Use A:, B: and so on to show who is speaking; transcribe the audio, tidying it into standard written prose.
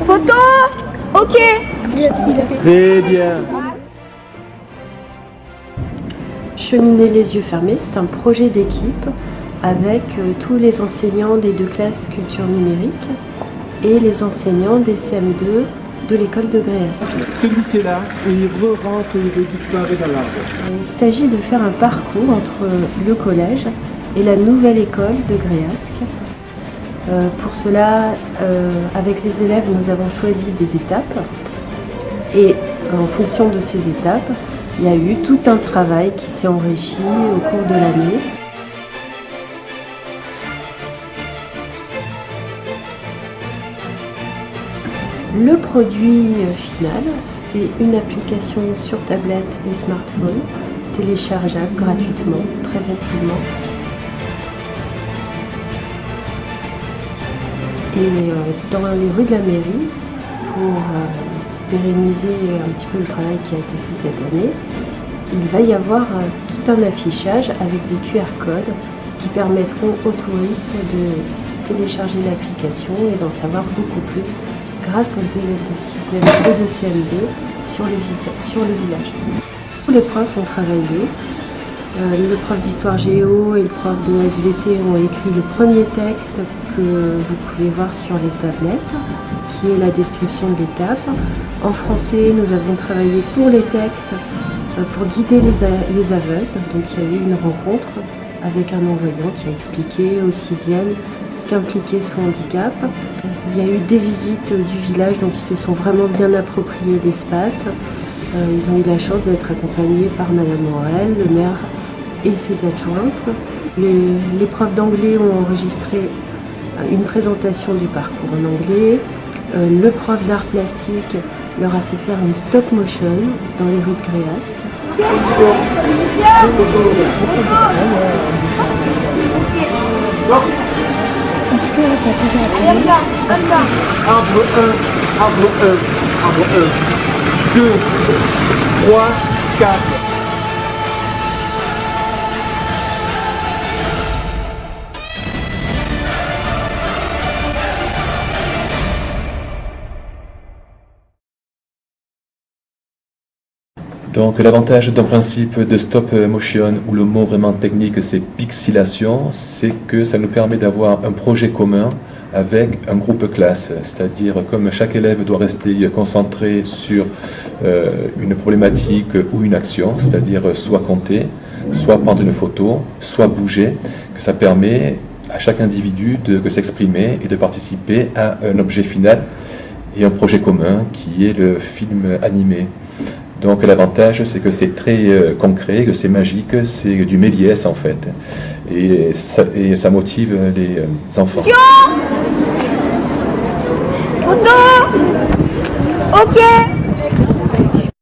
A: Photo. Ok.
B: Très bien.
C: Cheminer les yeux fermés, c'est un projet d'équipe avec tous les enseignants des 2 classes culture numérique et les enseignants des CM2 de l'école de Gréasque.
B: Celui qui est là, il re-rentre, il disparaît dans l'arbre.
C: Il s'agit de faire un parcours entre le collège et la nouvelle école de Gréasque. Pour cela, avec les élèves, nous avons choisi des étapes et en fonction de ces étapes, il y a eu tout un travail qui s'est enrichi au cours de l'année. Le produit final, c'est une application sur tablette et smartphone, téléchargeable gratuitement, très facilement. Et dans les rues de la mairie, pour pérenniser un petit peu le travail qui a été fait cette année, il va y avoir tout un affichage avec des QR codes qui permettront aux touristes de télécharger l'application et d'en savoir beaucoup plus grâce aux élèves de 6e et de CM2 sur le village. Tous les profs ont travaillé. Le prof d'histoire géo et le prof de SVT ont écrit le premier texte que vous pouvez voir sur les tablettes, qui est la description de l'étape. En français, nous avons travaillé pour les textes, pour guider les aveugles. Donc il y a eu une rencontre avec un non-voyant qui a expliqué au 6e ce qu'impliquait son handicap. Il y a eu des visites du village, donc ils se sont vraiment bien appropriés l'espace. Ils ont eu la chance d'être accompagnés par Madame Morel, le maire et ses adjointes. Les profs d'anglais ont enregistré une présentation du parcours en anglais. Le prof d'art plastique leur a fait faire une stop motion dans les rues de Gréasque.
A: Est-ce que tu as déjà appris?
B: Arbre 1, arbre 1, arbre 1, 2, 3, 4.
D: Donc l'avantage d'un principe de stop motion, où le mot vraiment technique c'est pixelation, c'est que ça nous permet d'avoir un projet commun avec un groupe classe, c'est-à-dire comme chaque élève doit rester concentré sur une problématique ou une action, c'est-à-dire soit compter, soit prendre une photo, soit bouger, que ça permet à chaque individu de s'exprimer et de participer à un objet final et un projet commun qui est le film animé. Donc l'avantage, c'est que c'est très concret, que c'est magique, c'est du Méliès en fait. Et ça motive les enfants.
A: Photo. Ok.